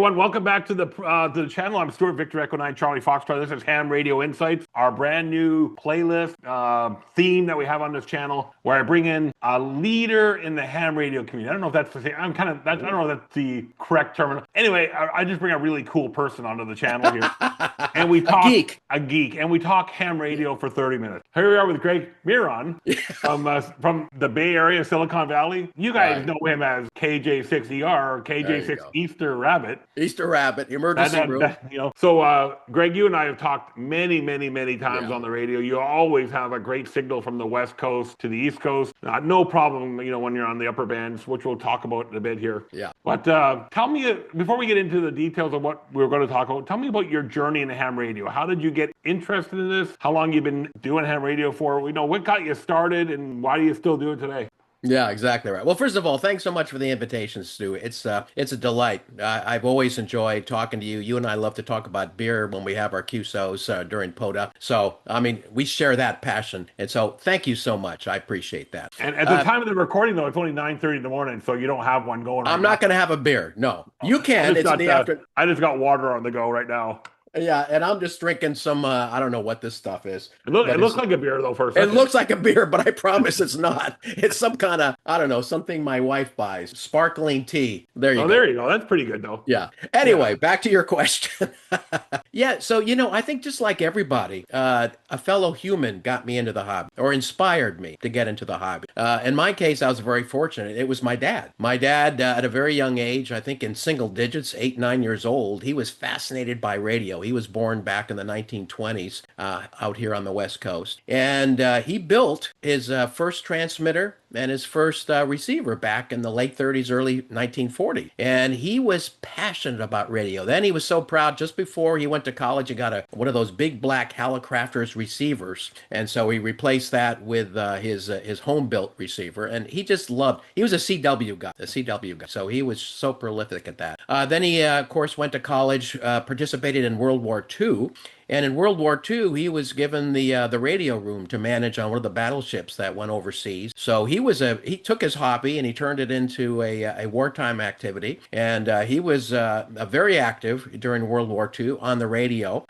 everyone. Welcome back to the channel. I'm Stuart Victor Echo 9 Charlie Foxtrot. This is Ham Radio Insights, our brand new playlist theme that we have on this channel, where I bring in a leader in the ham radio community. I don't know if that's the same. I don't know if that's the correct term. Anyway, I just bring a really cool person onto the channel here, and we talk a geek, and we talk ham radio for 30 minutes. Here we are with Greg Mihran from the Bay Area, Silicon Valley. You guys know him as KJ6ER or KJ6 Easter Rabbit. Easter Rabbit, emergency room. So, Greg, you and I have talked many times on the radio. You always have a great signal from the West Coast to the East Coast. No problem, when you're on the upper bands, which we'll talk about in a bit here. Yeah. But tell me, before we get into the details of what we're going to talk about, tell me about your journey in ham radio. How did you get interested in this? How long you've been doing ham radio for? What got you started, and why do you still do it today? Yeah, exactly right. Well, first of all, thanks so much for the invitation, Stu. It's a delight. I've always enjoyed talking to you. You and I love to talk about beer when we have our QSOs during POTA. So, we share that passion. And so thank you so much. I appreciate that. And at the time of the recording, though, it's only 9:30 in the morning, so you don't have one going. I'm not going to have a beer. No, you can. It's in the afternoon. I just got water on the go right now. Yeah, and I'm just drinking some, I don't know what this stuff is. It looks like a beer, though, for a second. It looks like a beer, but I promise it's not. It's some kind of, I don't know, something my wife buys. Sparkling tea. There you go. There you go. That's pretty good, though. Yeah. Anyway, back to your question. Yeah, so, I think just like everybody, a fellow human got me into the hobby, or inspired me to get into the hobby. In my case, I was very fortunate. It was my dad. My dad, at a very young age, I think in single digits, 8, 9 years old, he was fascinated by radio. He was born back in the 1920s out here on the West Coast. And he built his first transmitter and his first receiver back in the late 30s, early 1940. And he was passionate about radio. Then he was so proud, just before he went to college, he got one of those big black Hallicrafters receivers. And so he replaced that with his home-built receiver. And he just he was a CW guy. So he was so prolific at that. Then he, of course, went to college, participated in World War II. And in World War II, he was given the radio room to manage on one of the battleships that went overseas. So he took his hobby and he turned it into a wartime activity. And he was very active during World War II on the radio,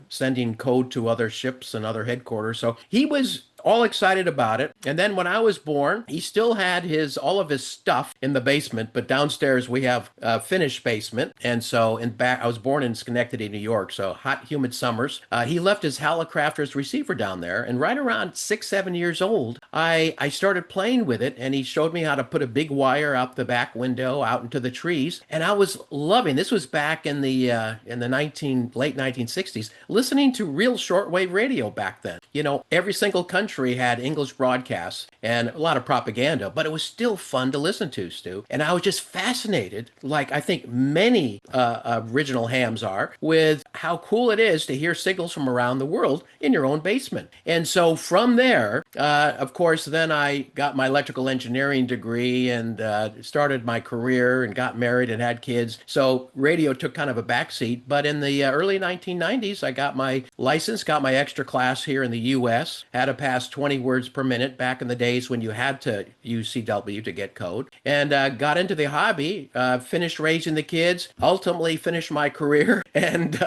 sending code to other ships and other headquarters. So he was all excited about it. And then when I was born, he still had all of his stuff in the basement, but downstairs we have a finished basement. And so I was born in Schenectady, New York, so hot, humid summers. He left his Hallicrafters receiver down there, and right around 6, 7 years old, I started playing with it, and he showed me how to put a big wire out the back window out into the trees. And I was loving, this was back in the late 1960s, listening to real shortwave radio back then. Every single country had English broadcasts and a lot of propaganda, but it was still fun to listen to, Stu. And I was just fascinated, like I think many original hams are, with how cool it is to hear signals from around the world in your own basement. And so from there, of course, then I got my electrical engineering degree and started my career and got married and had kids. So radio took kind of a backseat. But in the early 1990s, I got my license, got my extra class here in the U.S., had to pass 20 words per minute back in the days when you had to use CW to get code, and got into the hobby, finished raising the kids, ultimately finished my career, and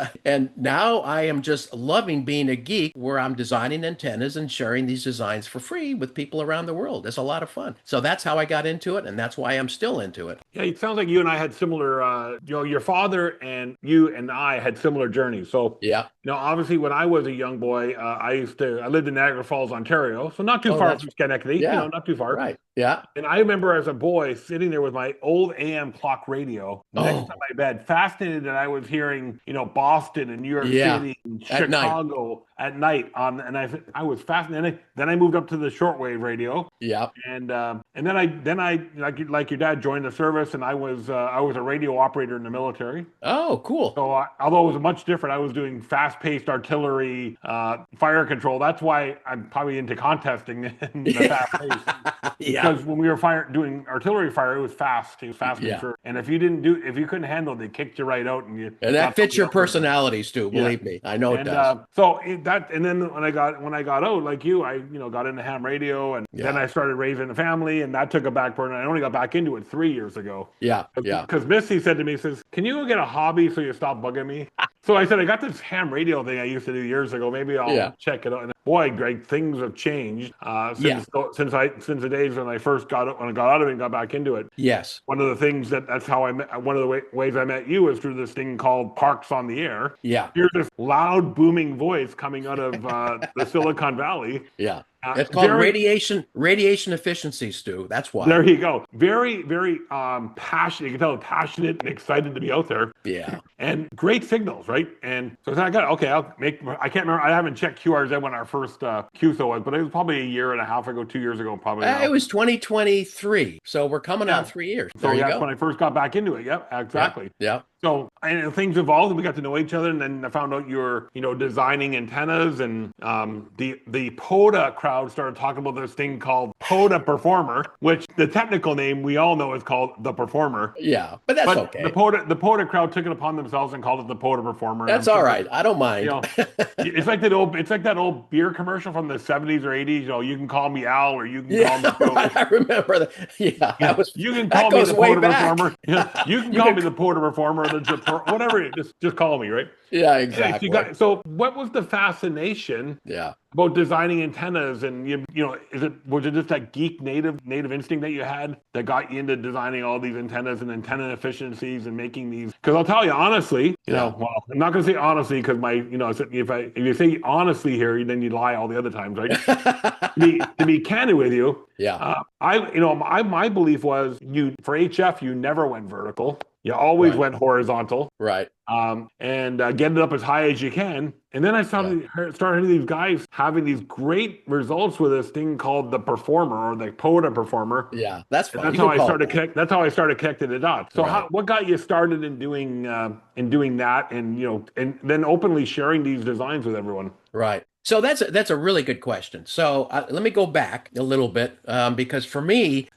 now I am just loving being a geek, where I'm designing antennas and sharing these designs for free with people around the world. It's a lot of fun. So that's how I got into it, and that's why I'm still into it. Yeah, it sounds like you and I had similar, your father and you and I had similar journeys. So yeah, obviously when I was a young boy, I lived in Niagara Falls, Ontario, so not too far from Schenectady, not too far. Right. Yeah. And I remember as a boy sitting there with my old AM clock radio next to my bed, fascinated that I was hearing, Boston and New York City and Chicago at night and I was fascinated. Then I moved up to the shortwave radio. Yeah. And then I like your dad joined the service, and I was a radio operator in the military. Oh, cool. So although it was much different, I was doing fast fast-paced artillery fire control. That's why I'm probably into contesting in the fast pace. Because when we were doing artillery fire, it was fast. It was fast and sure. And if you couldn't handle it, they kicked you right out. And that fits your personality, Stu. Believe me, I know it does. And then when I got out, like you, I got into ham radio, and then I started raising a family, and that took a back burner. I only got back into it 3 years ago. Because Missy said to me, says, "Can you go get a hobby so you stop bugging me?" So I said, "I got this ham radio thing I used to do years ago. Maybe I'll check it out." And boy, Greg, things have changed since the days when I first got out of it and got back into it. Yes. One of the things that's how I met. One of the ways I met you is through this thing called Parks on the Air. Yeah. Here's this loud, booming voice coming out of the Silicon Valley. Yeah. It's called radiation efficiency, Stu. That's why. There you go. Very, very passionate. You can tell passionate and excited to be out there. Yeah. And great signals, right? And so I can't remember. I haven't checked QRZ when our first QSO was, but it was probably a year and a half ago, 2 years ago, probably. It was 2023. So we're coming on 3 years. There you go. That's when I first got back into it. Yep, exactly. Yeah. So, and things evolved, and we got to know each other, and then I found out you were, designing antennas, and the POTA crowd started talking about this thing called POTA PERformer, which the technical name we all know is called the Performer. Yeah, but that's okay. The POTA crowd took it upon themselves and called it the POTA PERformer. That's all right. I don't mind. It's like that old beer commercial from the 70s or 80s. You can call me Al, or you can call me Joe. I remember that. Yeah, you can call me the POTA PERformer. You can call me the POTA PERformer. Whatever, just call me, right? Yeah, exactly. So what was the fascination about designing antennas? And was it just that geek native instinct that you had that got you into designing all these antennas and antenna efficiencies and making these? Because I'll tell you honestly, well, I'm not going to say honestly, because if you say honestly here, then you lie all the other times, right? to be candid with you, my belief was for HF you never went vertical. You always went horizontal. Right. And get it up as high as you can. And then I started hearing these guys having these great results with this thing called the Performer, or the POTA PERformer. Yeah, that's fine. That's how I started connecting the dots. So what got you started in doing that, and then openly sharing these designs with everyone? Right. So that's a really good question. So let me go back a little bit because for me,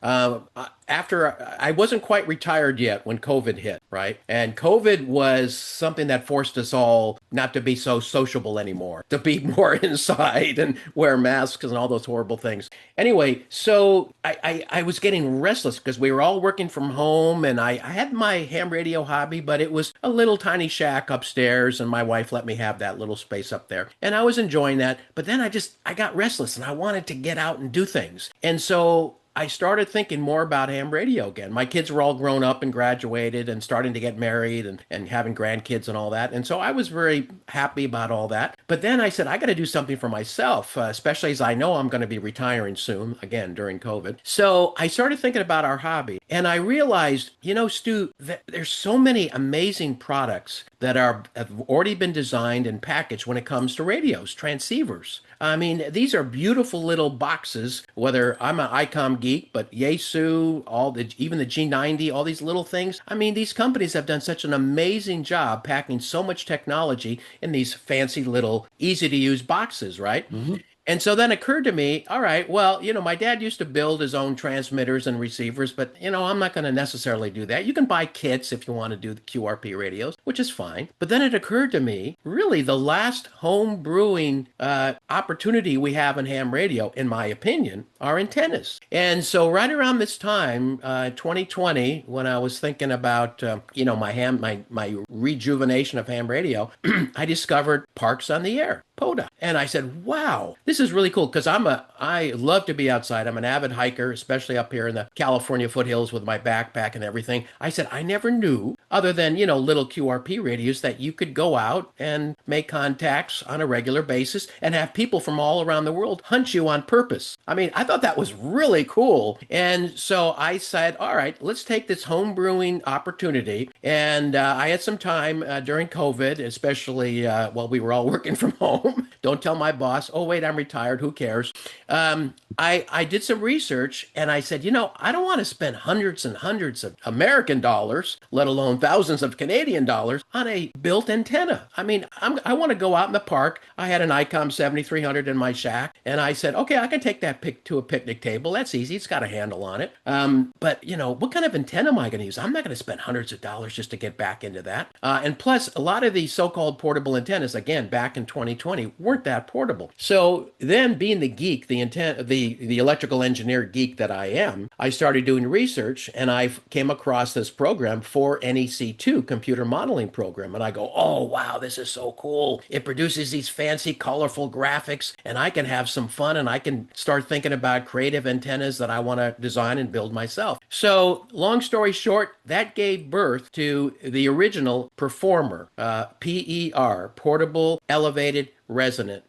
after I wasn't quite retired yet when COVID hit, right? And COVID was something that forced us all not to be so sociable anymore, to be more inside and wear masks and all those horrible things. Anyway, so I was getting restless because we were all working from home, and I had my ham radio hobby, but it was a little tiny shack upstairs, and my wife let me have that little space up there. And I was enjoying that, but then I got restless and I wanted to get out and do things. And so I started thinking more about ham radio again. My kids were all grown up and graduated and starting to get married and having grandkids and all that. And so I was very happy about all that. But then I said, I got to do something for myself, especially as I know I'm going to be retiring soon, again, during COVID. So I started thinking about our hobby. And I realized, Stu, that there's so many amazing products that have already been designed and packaged when it comes to radios, transceivers. I mean, these are beautiful little boxes, whether I'm an ICOM geek, but Yaesu, even the G90, all these little things. I mean, these companies have done such an amazing job packing so much technology in these fancy little easy to use boxes, right? Mm-hmm. And so then occurred to me, all right, well, my dad used to build his own transmitters and receivers, but, I'm not going to necessarily do that. You can buy kits if you want to do the QRP radios, which is fine. But then it occurred to me, really, the last home brewing opportunity we have in ham radio, in my opinion, are antennas. And so right around this time, 2020, when I was thinking about, my rejuvenation of ham radio, I discovered Parks on the Air, POTA. And I said, wow, this is really cool, because I love to be outside. I'm an avid hiker, especially up here in the California foothills with my backpack and everything. I said, I never knew, other than, little QRP radios, that you could go out and make contacts on a regular basis and have people from all around the world hunt you on purpose. I mean, I thought that was really cool. And so I said, all right, let's take this home brewing opportunity. And I had some time during COVID, especially while we were all working from home. Don't tell my boss, oh, wait, I'm retired. Who cares? I did some research, and I said, I don't want to spend hundreds and hundreds of American dollars, let alone and thousands of Canadian dollars on a built antenna. I mean, I want to go out in the park. I had an ICOM 7300 in my shack, and I said, okay, I can take that to a picnic table. That's easy. It's got a handle on it. But, what kind of antenna am I going to use? I'm not going to spend hundreds of dollars just to get back into that. And plus, a lot of these so-called portable antennas, again, back in 2020, weren't that portable. So then being the geek, the electrical engineer geek that I am, I started doing research, and I came across this program for NEC2, computer modeling program. And I go, oh, wow, this is so cool. It produces these fancy, colorful graphics, and I can have some fun, and I can start thinking about creative antennas that I want to design and build myself. So long story short, that gave birth to the original PERformer, PER, Portable Elevated Resonant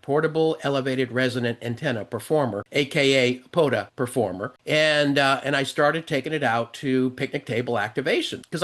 Antenna PERformer, aka POTA PERformer, and I started taking it out to picnic table activation, because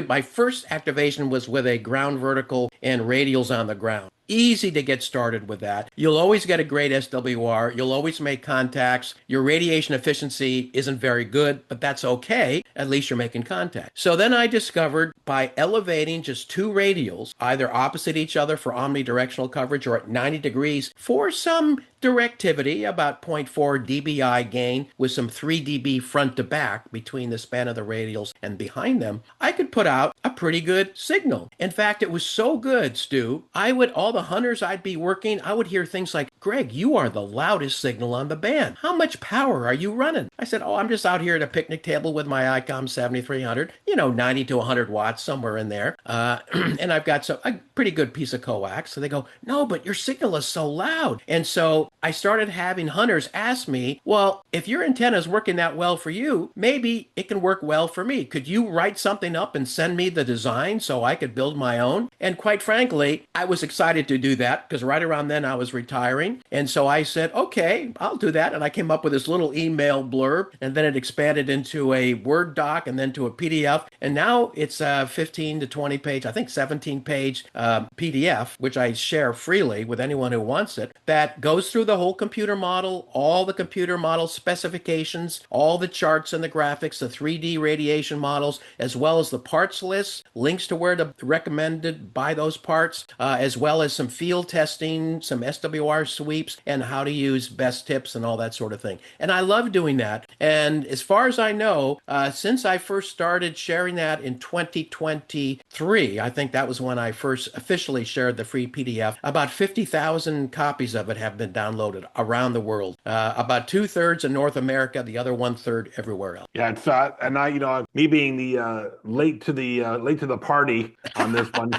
my first activation was with a ground vertical and radials on the ground. Easy to get started with that. You'll always get a great SWR. You'll always make contacts. Your radiation efficiency isn't very good, but that's okay. At least you're making contact. So then I discovered by elevating just two radials, either opposite each other for omnidirectional coverage or at 90 degrees for some directivity, about 0.4 dBi gain with some 3 dB front to back between the span of the radials and behind them, I could put out a pretty good signal. In fact, it was so good, Stu, all the hunters I'd be working, I would hear things like, Greg, you are the loudest signal on the band. How much power are you running? I said, I'm just out here at a picnic table with my ICOM 7300, 90 to 100 watts, somewhere in there. And I've got a pretty good piece of coax. So they go, no, but your signal is so loud. And so I started having hunters ask me, well, if your antenna is working that well for you, maybe it can work well for me. Could you write something up and send me the design so I could build my own? And quite frankly, I was excited to do that because right around then I was retiring. And so I said, okay, I'll do that. And I came up with this little email blurb, and then it expanded into a Word doc and then to a PDF. And now it's a 15 to 20 page, I think 17 page PDF, which I share freely with anyone who wants it, that goes through the whole computer model, all the computer model specifications, all the charts and the graphics, the 3D radiation models, as well as the parts list, links to where to recommended buy those parts, as well as some field testing, some SWR sweeps, and how to use best tips and all that sort of thing. And I love doing that. And as far as I know, since I first started sharing that in 2023, I think that was when I first officially shared the free PDF, about 50,000 copies of it have been downloaded around the world. About 2/3 in North America, the other 1/3 everywhere else. Yeah, it's and me being the late to the party on this one.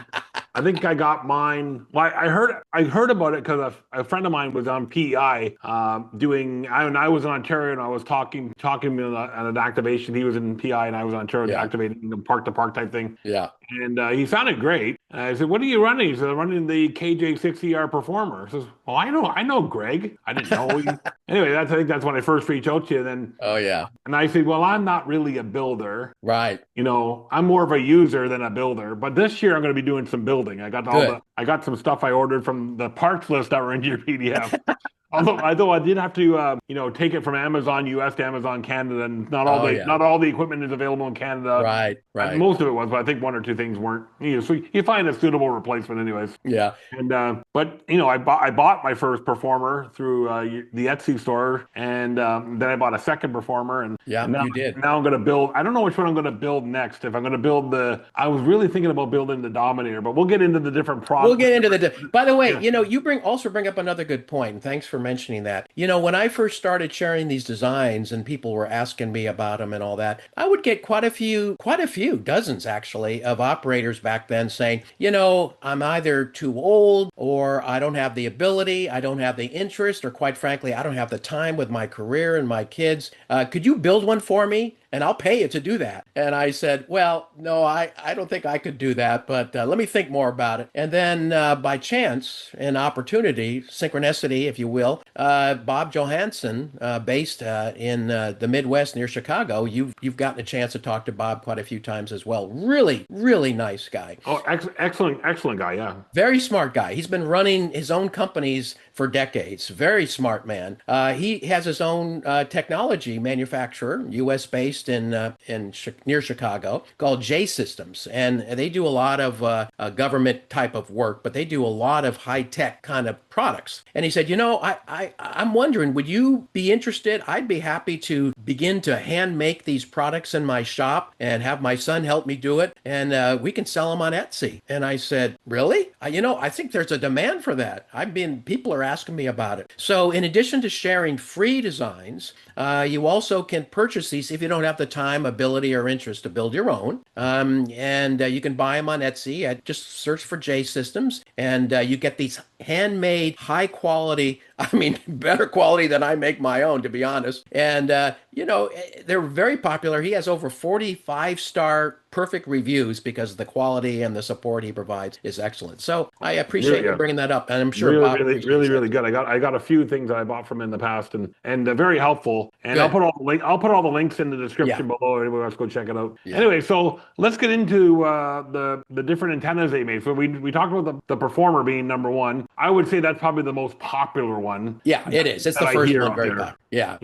I think I got mine. Well, I heard about it because a friend of mine was on PEI doing. I was in Ontario and I was talking at an activation. He was in PEI and I was in Ontario activating the park to park type thing. Yeah. And he sounded great. And I said, "What are you running?" He said, "I'm running the KJ6ER PERformer." I says, "Well, I know Greg. I didn't know." Anyway, I think that's when I first reached out to you. Then, oh yeah. And I said, "Well, I'm not really a builder, right? I'm more of a user than a builder. But this year, I'm going to be doing some building. I got some stuff I ordered from the parts list that were in your PDF." Although I did have to, take it from Amazon US to Amazon Canada, and not all the equipment is available in Canada. Right. Most of it was, but I think one or two things weren't. So you find a suitable replacement, anyways. Yeah. And but I bought my first PERformer through the Etsy store, and then I bought a second PERformer, and now, you did. Now I'm going to build. I don't know which one I'm going to build next. If I'm going to build I was really thinking about building the Dominator, but we'll get into the different products. We'll get into By the way, you bring up another good point. Thanks for mentioning that. When I first started sharing these designs and people were asking me about them and all that, I would get quite a few, dozens actually, of operators back then saying, I'm either too old or I don't have the ability, I don't have the interest, or quite frankly, I don't have the time with my career and my kids. Could you build one for me? And I'll pay you to do that. And I said, well, no, I don't think I could do that, but let me think more about it. And then by chance and opportunity, synchronicity, if you will, Bob Johansson, based in the Midwest near Chicago. You've gotten a chance to talk to Bob quite a few times as well. Really, really nice guy. Oh, excellent guy. Yeah. Very smart guy. He's been running his own companies for decades. Very smart man. He has his own technology manufacturer, U.S. based near Chicago, called J Systems, and they do a lot of government type of work, but they do a lot of high tech kind of products. And he said, I'm wondering, would you be interested? I'd be happy to begin to hand make these products in my shop and have my son help me do it, and we can sell them on Etsy. And I said, really? I think there's a demand for that. People are asking me about it. So in addition to sharing free designs, you also can purchase these if you don't have the time, ability, or interest to build your own. And you can buy them on Etsy. Just search for J Systems, and you get these handmade, high quality, better quality than I make my own, to be honest. And, they're very popular. He has over 45-star perfect reviews because of the quality and the support he provides is excellent. So I appreciate you bringing that up, and I'm sure Bob really good. I got a few things that I bought from him in the past, and very helpful. And Good. I'll put all the links in the description below. Anybody wants to go check it out. Yeah. Anyway, so let's get into the different antennas they made. So we talked about the Performer being number one. I would say that's probably the most popular one. Yeah, it is. It's the first one, very popular. Yeah.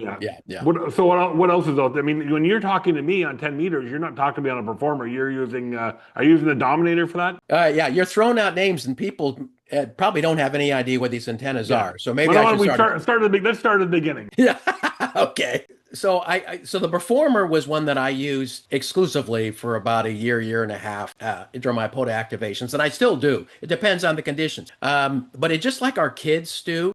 What else is out there? When you're talking to me on 10 meters, you're not talking to me on a Performer. You're using, are you using the Dominator for that? You're throwing out names, and people probably don't have any idea what these antennas are. So maybe let's start at the beginning. Yeah. Okay. So so the Performer was one that I used exclusively for about a year and a half during my POTA activations, and I still do. It depends on the conditions. But it's just like our kids, Stu.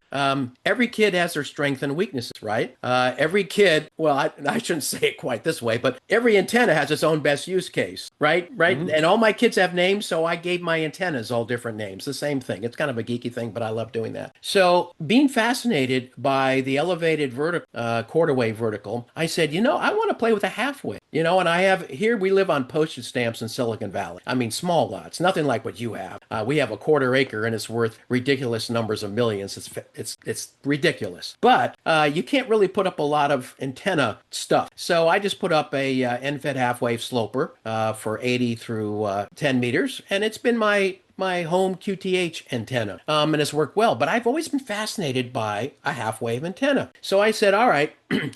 Every kid has their strengths and weaknesses, right? Every kid, well, I shouldn't say it quite this way, but every antenna has its own best use case, right? Mm-hmm. And all my kids have names, so I gave my antennas all different names. The same thing. It's kind of a geeky thing, but I love doing that. So being fascinated by the elevated quarter wave vertical, I said, I want to play with a half wave, and I have here, we live on postage stamps in Silicon Valley. Small lots, nothing like what you have. We have a quarter acre and it's worth ridiculous numbers of millions. It's ridiculous, but you can't really put up a lot of antenna stuff. So I just put up a end-fed half wave sloper for 80 through 10 meters, and it's been my home QTH antenna, and it's worked well. But I've always been fascinated by a half-wave antenna. So I said, all right,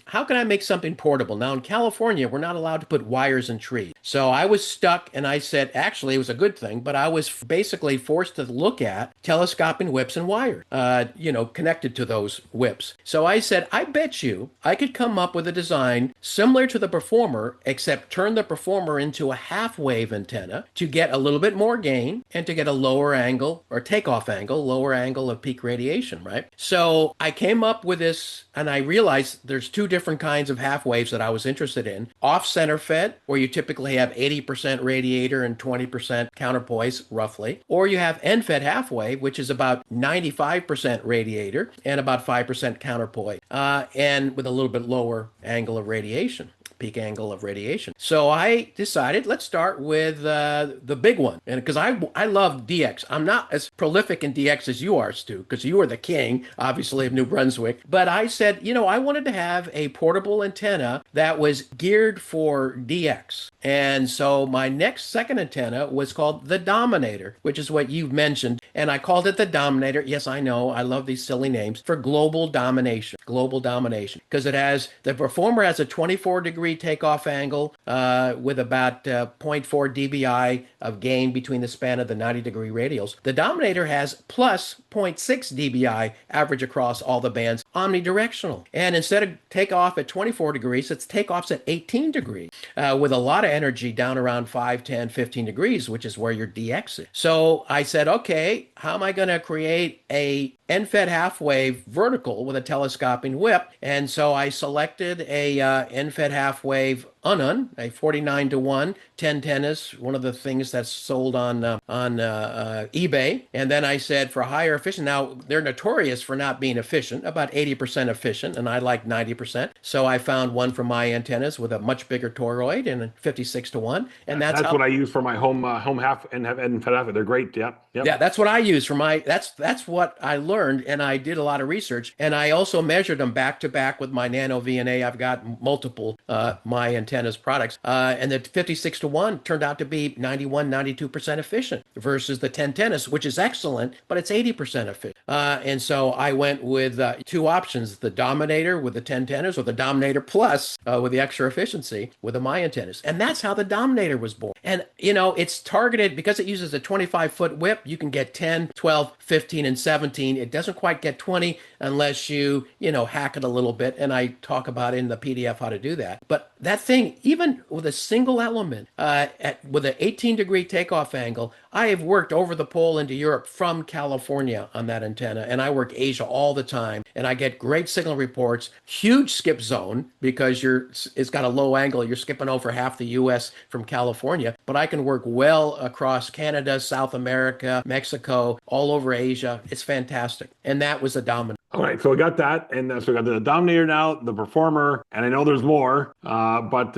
how can I make something portable? Now, in California, we're not allowed to put wires in trees. So I was stuck, and I said, actually, it was a good thing, but I was basically forced to look at telescoping whips and wires, connected to those whips. So I said, I bet you I could come up with a design similar to the Performer, except turn the Performer into a half-wave antenna to get a little bit more gain and to get a lower angle or takeoff angle, lower angle of peak radiation, right? So I came up with this, and I realized there's two different kinds of half waves that I was interested in. Off-center fed, where you typically have 80% radiator and 20% counterpoise, roughly. Or you have end-fed half wave, which is about 95% radiator and about 5% counterpoise, and with a little bit lower angle of radiation. Peak angle of radiation. So I decided, let's start with the big one. And because I love DX. I'm not as prolific in DX as you are, Stu, because you are the king, obviously, of New Brunswick. But I said, I wanted to have a portable antenna that was geared for DX. And so my second antenna was called the Dominator, which is what you've mentioned. And I called it the Dominator. Yes, I know. I love these silly names. For global domination. Global domination. Because the Performer has a 24-degree takeoff angle with about 0.4 dBi of gain between the span of the 90-degree radials. The Dominator has plus 0.6 dBi average across all the bands, omnidirectional. And instead of takeoff at 24 degrees, it's takeoffs at 18 degrees with a lot of energy down around 5, 10, 15 degrees, which is where your DX is. So I said, okay, how am I going to create a end-fed half-wave vertical with a telescoping whip? And so I selected a end-fed half-wave Unknown, a 49-to-1, 10 tennis, one of the things that's sold on eBay. And then I said for higher efficient, now they're notorious for not being efficient, about 80% efficient, and I like 90%. So I found one for my antennas with a much bigger toroid and a 56-to-1. And that's what I use for my home half and fed half. They're great. Yeah. Yeah, that's what I use for my, that's what I learned. learned, and I did a lot of research, and I also measured them back to back with my Nano VNA. I've got multiple my antennas products, and the 56-to-1 turned out to be 92% efficient versus the 10 tennis, which is excellent, but it's 80% efficient. And so I went with two options: the Dominator with the 10 tennis, or the Dominator Plus with the extra efficiency with the my antennas. And that's how the Dominator was born. And it's targeted because it uses a 25-foot whip. You can get 10, 12, 15, and 17. It doesn't quite get 20 unless you hack it a little bit. And I talk about in the PDF how to do that. But that thing, even with a single element, with an 18-degree takeoff angle, I have worked over the pole into Europe from California on that antenna, and I work Asia all the time, and I get great signal reports, huge skip zone because it's got a low angle. You're skipping over half the U.S. from California, but I can work well across Canada, South America, Mexico, all over Asia. It's fantastic, and that was a dominant. All right, so we got that, and so we got the Dominator now, the Performer, and I know there's more, but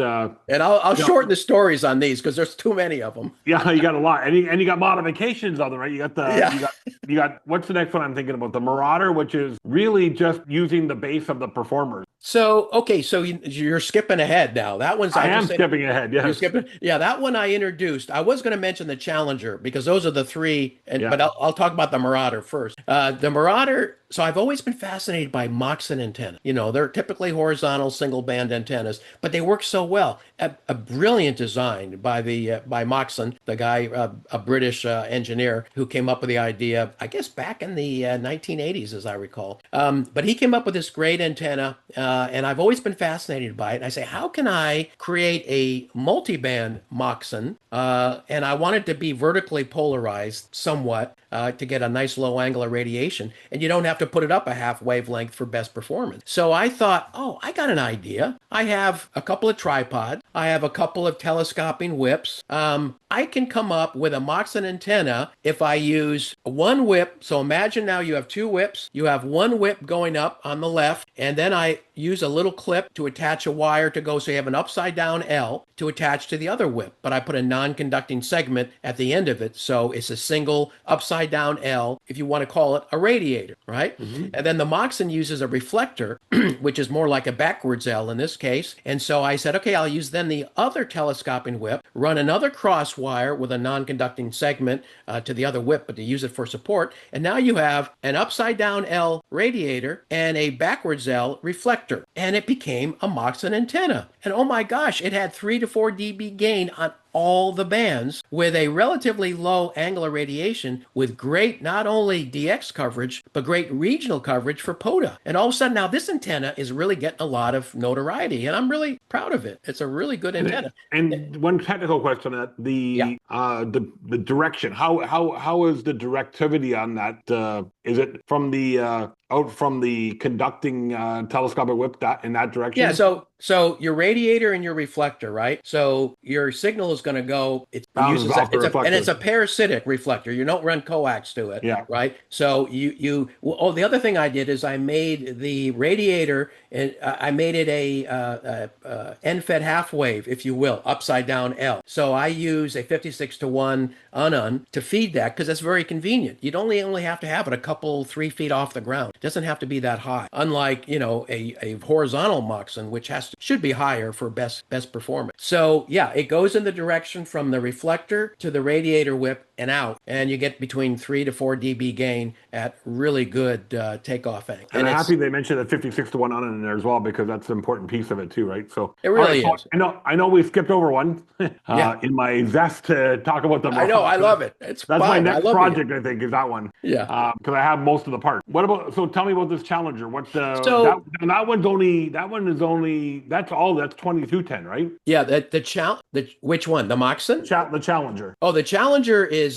and I'll shorten the stories on these because there's too many of them. Yeah, you got a lot, and you got modifications on them, right? You got the you got what's the next one I'm thinking about? The Marauder, which is really just using the base of the Performers. So okay, so you're skipping ahead now. That one's I am skipping ahead. Yes. You're skipping. Yeah, that one I introduced. I was going to mention the Challenger because those are the three, but I'll talk about the Marauder first. The Marauder. So I've always been fascinated by Moxon antenna. They're typically horizontal single band antennas, but they work so well. A brilliant design by Moxon, the guy, a British engineer who came up with the idea, I guess back in the 1980s, as I recall. But he came up with this great antenna, and I've always been fascinated by it. And I say, how can I create a multi-band Moxon? And I want it to be vertically polarized somewhat to get a nice low angle of radiation, and you don't have to put it up a half wavelength for best performance. So I thought, I got an idea. I have a couple of tripods. I have a couple of telescoping whips. I can come up with a Moxon antenna if I use one whip. So imagine now you have two whips. You have one whip going up on the left, and then I use a little clip to attach a wire to go, so you have an upside down L to attach to the other whip. But I put a non-conducting segment at the end of it, so it's a single upside down L, if you want to call it a radiator, right? Mm-hmm. And then the Moxon uses a reflector, which is more like a backwards L in this case. And so I said, okay, I'll use then the other telescoping whip, run another cross wire with a non-conducting segment to the other whip, but to use it for support. And now you have an upside down L radiator and a backwards L reflector. And it became a Moxon antenna. And oh my gosh, it had 3 to 4 dB gain on all the bands with a relatively low angular radiation with great not only DX coverage, but great regional coverage for POTA. And all of a sudden now this antenna is really getting a lot of notoriety, and I'm really proud of it. It's a really good antenna. And one technical question on that, the direction, how is the directivity on that? Is it from the out from the conducting telescopic whip in that direction? Yeah, so your radiator and your reflector, right? So your signal is going to go, it's a parasitic reflector. You don't run coax to it, right? So the other thing I did is I made the radiator, and I made it a end-fed half wave, if you will, upside down L. So I use a 56-to-1 unun to feed that because that's very convenient. You'd only have to have it a couple, 3 feet off the ground. It doesn't have to be that high. Unlike, a horizontal Moxon, which should be higher for best performance. So yeah, it goes in the direction from the reflector to the radiator whip and out, and you get between 3 to 4 dB gain at really good takeoff angle. And I'm happy they mentioned the 56-to-1 on in there as well, because that's an important piece of it too, right? So it really is. I know we skipped over one in my zest to talk about them. I know, I love it. That's my next project. I think is that one. Yeah, because I have most of the parts. What about? So tell me about this Challenger. What's that one's that's 2210, right? Yeah, which one? The Moxon? The Challenger. Oh, the Challenger is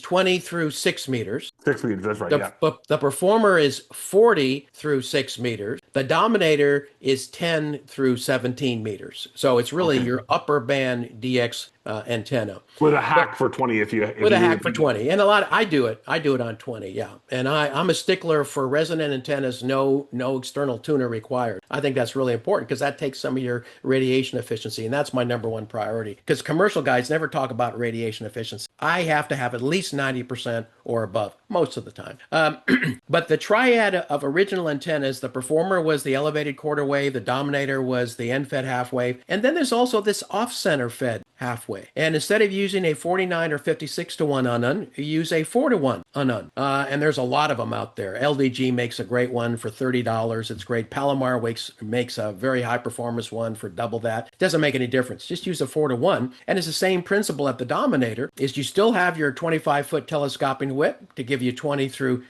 20 through 6 meters. 6 meters, that's right. The Performer is 40 through 6 meters. The Dominator is 10 through 17 meters. So it's really your upper band DX antenna with a hack for 20 if a hack for 20, and I do it on 20, and I'm a stickler for resonant antennas, no external tuner required. I think that's really important because that takes some of your radiation efficiency, and that's my number one priority, because commercial guys never talk about radiation efficiency. I have to have at least 90% or above most of the time. But the triad of original antennas, the Performer was the elevated quarter wave, the Dominator was the end-fed half wave, and then there's also this off-center fed half wave. And instead of using a 49 or 56 to 1 unun, you use a 4 to 1 unun. And there's a lot of them out there. LDG makes a great one for $30. It's great. Palomar makes a very high performance one for double that. It doesn't make any difference. Just use a 4 to 1. And it's the same principle at the Dominator, is you still have your 25-foot telescoping width to give you 20 through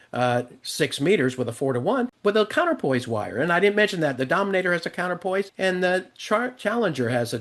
6 meters with a 4 to 1 with a counterpoise wire. And I didn't mention that the Dominator has a counterpoise and the Challenger has a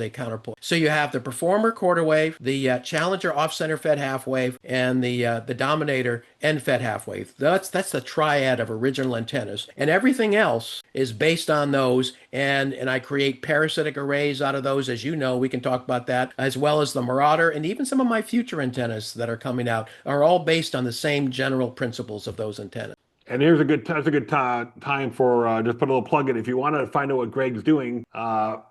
counterpoise. So you have the Performer quarter wave, the Challenger off-center fed half wave, and the Dominator end-fed half wave. That's the triad of original antennas. And everything else is based on those, and I create parasitic arrays out of those. As you know, we can talk about that, as well as the Marauder, and even some of my future antennas that are coming out are all based on the same general principles of those antennas. And that's a good time for just put a little plug in. If you want to find out what Greg's doing,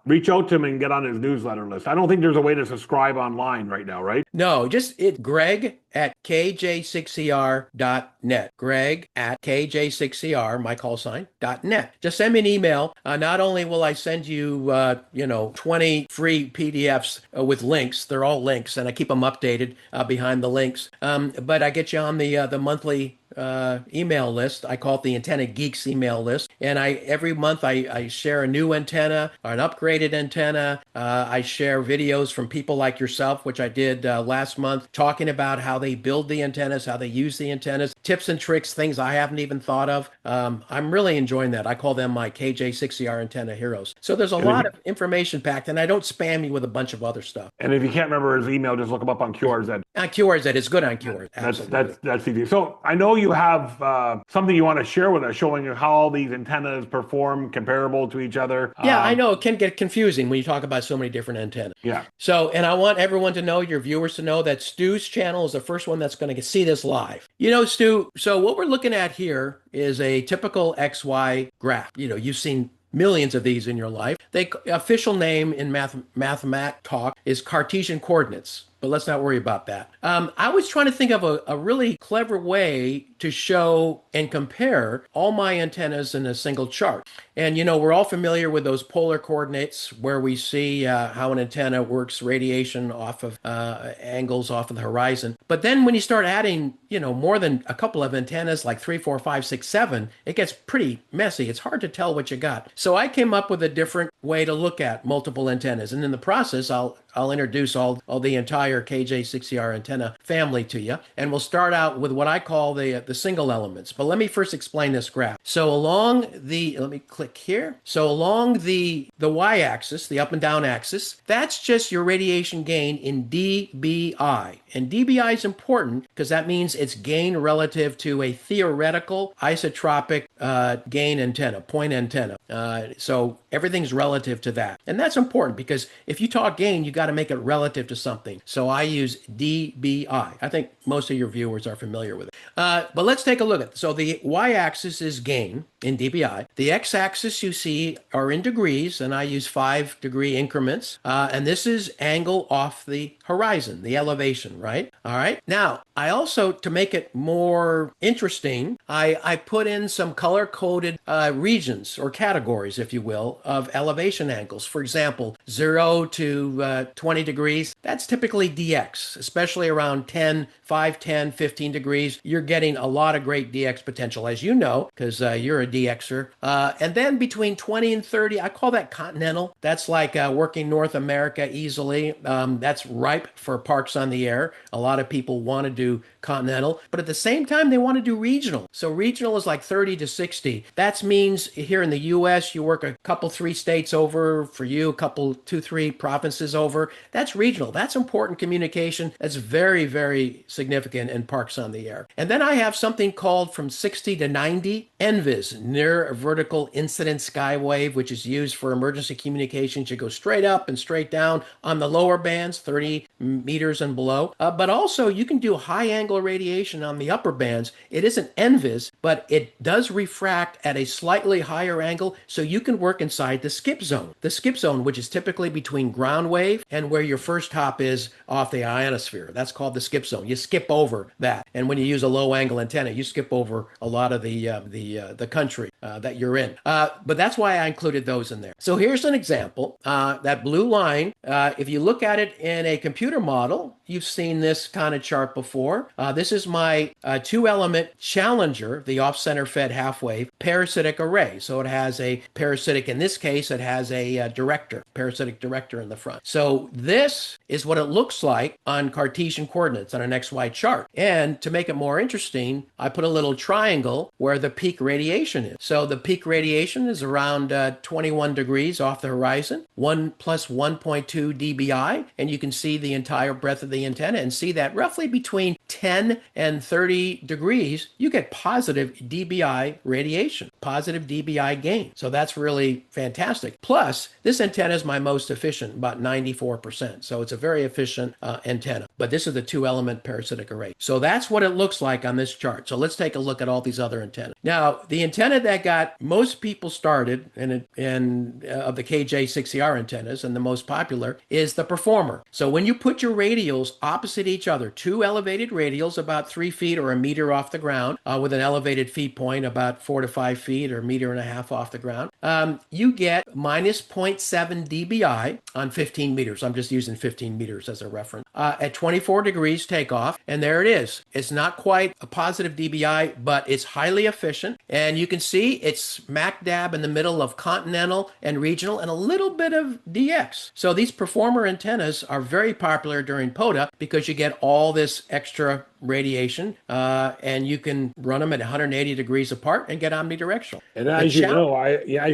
reach out to him and get on his newsletter list. I don't think there's a way to subscribe online right now, right? No, just Greg at KJ6ER.net. Greg at KJ6ER, my call sign, .net. Just send me an email. Not only will I send you, 20 free PDFs with links. They're all links, and I keep them updated behind the links. But I get you on the monthly email list. I call it the Antenna Geeks email list. And every month I share a new antenna or an upgraded antenna. I share videos from people like yourself, which I did last month, talking about how they build the antennas, how they use the antennas, tips and tricks, things I haven't even thought of. I'm really enjoying that. I call them my KJ6ER antenna heroes. So there's a lot of information packed, and I don't spam you with a bunch of other stuff. And if you can't remember his email, just look him up on QRZ. On QRZ, it's good on QRZ. That's easy. So I know you have something you want to share with us, showing how all these antennas perform comparable to each other. Yeah, I know it can get confusing when you talk about so many different antennas. Yeah. So, and I want everyone to know, your viewers to know, that Stu's channel is the first one that's going to see this live. Stu, so what we're looking at here is a typical XY graph. You've seen millions of these in your life. The official name in mathematics talk is Cartesian coordinates, but let's not worry about that. I was trying to think of a really clever way to show and compare all my antennas in a single chart. And, we're all familiar with those polar coordinates where we see how an antenna works radiation off of angles off of the horizon. But then when you start adding, more than a couple of antennas, like 3, 4, 5, 6, 7, it gets pretty messy. It's hard to tell what you got. So I came up with a different way to look at multiple antennas. And in the process, I'll introduce all the entire KJ6ER antenna family to you. And we'll start out with what I call the single elements. But let me first explain this graph. So along let me click here. So along the y-axis, the up and down axis, that's just your radiation gain in dBi. And dBi is important because that means it's gain relative to a theoretical isotropic gain antenna, point antenna. So everything's relative to that. And that's important because if you talk gain, you got to make it relative to something. So I use dBi. I think most of your viewers are familiar with it. But let's take a look at it. So the y-axis is gain in dBi. The x-axis you see are in degrees, and I use 5-degree increments. And this is angle off the horizon, the elevation, right? All right. Now, I also, to make it more interesting, I put in some color-coded regions or categories, if you will, of elevation angles. For example, 0 to 20 degrees, that's typically DX, especially around 5, 10, 15 degrees. You're getting a lot of great DX potential, as you know, because you're a DXer. And then between 20 and 30, I call that continental. That's like working North America easily. That's ripe for parks on the air. A lot of people want to do continental, but at the same time, they want to do regional. So regional is like 30 to 60. That means here in the U.S., you work a couple, 3 states over. For you, a couple, 2, 3 provinces over. That's regional. That's important communication. That's very, very significant in parks on the air. And then I have something called from 60 to 90 NVIS, near vertical incident skywave, which is used for emergency communications. You go straight up and straight down on the lower bands, 30 meters and below. But also you can do high angle radiation on the upper bands. It isn't NVIS, but it does refract at a slightly higher angle, so you can work inside the skip zone. The skip zone, which is typically between ground wave and where your first hop is off the ionosphere. That's called the skip zone. You skip over that. And when you use a low angle antenna, you skip over a lot of the country that you're in. But that's why I included those in there. So here's an example. That blue line, if you look at it in a computer model, you've seen this kind of chart before. This is my two-element Challenger, the off-center fed half-wave parasitic array. So it has a parasitic, in this case, it has a parasitic director in the front. So this is what it looks like on Cartesian coordinates on an XY chart. And to make it more interesting, I put a little triangle where the peak radiation is. So the peak radiation is around 21 degrees off the horizon, 1 plus 1.2 dBi, and you can see the entire breadth of the antenna and see that roughly between 10 and 30 degrees, you get positive dBi radiation, positive dBi gain. So that's really fantastic. Plus, this antenna is my most efficient, about 94%. So it's a very efficient antenna. But this is the two-element parasitic array. So that's what it looks like on this chart. So let's take a look at all these other antennas. Now, the antenna that got most people started of the KJ6ER antennas, and the most popular, is the PERformer. So when you put your radials opposite each other, two elevated radials about 3 feet or a meter off the ground, with an elevated feed point about 4 to 5 feet or 1.5 meters off the ground, you get minus 0.7 dBi on 15 meters. I'm just using 15 meters as a reference. At 24 degrees takeoff, and there it is. It's not quite a positive dBi, but it's highly efficient. And you can see it's smack dab in the middle of continental and regional and a little bit of DX. So these PERformer antennas are very popular during POTA because you get all this extra radiation, and you can run them at 180 degrees apart and get omnidirectional. And as you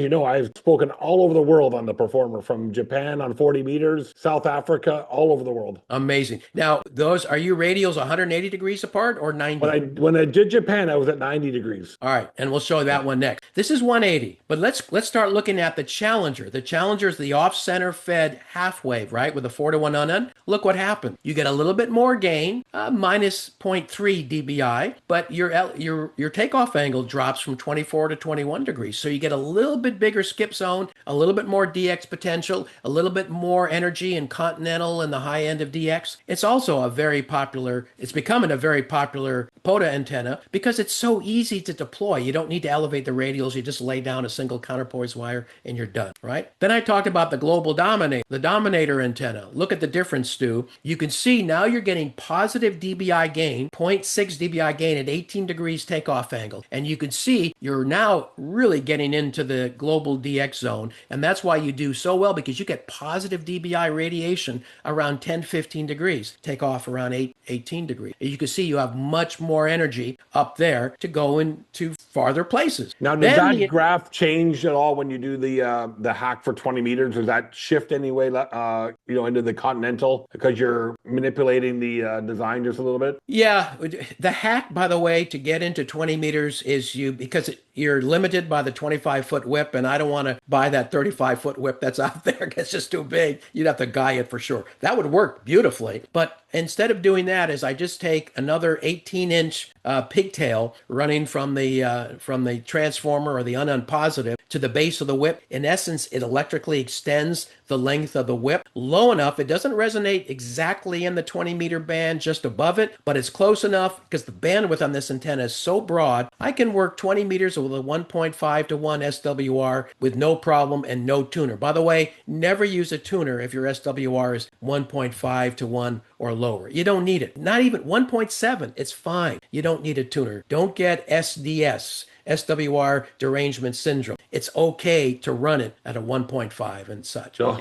know, I've spoken all over the world on the PERformer, from Japan on 40 meters, South Africa, all over the world. Amazing. Now, are you radials 180 degrees apart or 90? When I did Japan, I was at 90 degrees. All right, and we'll show that one next. This is 180, but let's start looking at the Challenger. The Challenger is the off-center fed half wave, right, with a 4-to-1 unknown. Look what happened. You get a little bit more gain, minus 0.3 dBi, but your takeoff angle drops from 24 to 21 degrees. So you get a little bit bigger skip zone, a little bit more DX potential, a little bit more energy in continental and the high end of DX. It's also it's becoming a very popular POTA antenna because it's so easy to deploy. You don't need to elevate the radials. You just lay down a single counterpoise wire and you're done, right? Then I talked about the global the Dominator antenna. Look at the difference, Stu. You can see now you're getting positive dBi gain, 0.6 dBi gain at 18 degrees takeoff angle. And you can see you're now really getting into the global DX zone. And that's why you do so well, because you get positive dBi radiation around 10, 15 degrees, take off around 18 degrees. You can see you have much more energy up there to go into farther places. Now, does that graph change at all when you do the hack for 20 meters? Does that shift anyway, into the continental because you're manipulating the design just a little bit? Yeah, the hack, by the way, to get into 20 meters is because you're limited by the 25-foot whip, and I don't want to buy that 35-foot whip that's out there. It's just too big. You'd have to guy it for sure. That would work beautifully, but instead of doing that, is I just take another 18-inch pigtail running from the transformer or the unknown positive to the base of the whip. In essence, it electrically extends the length of the whip low enough. It doesn't resonate exactly in the 20-meter band, just above it, but it's close enough because the bandwidth on this antenna is so broad. I can work 20 meters with a 1.5 to 1 SWR with no problem and no tuner. By the way, never use a tuner if your SWR is 1.5 to 1 or lower. You don't need it. Not even 1.7. It's fine. You don't need a tuner. Don't get SDS, SWR derangement syndrome. It's okay to run it at a 1.5 and such. So,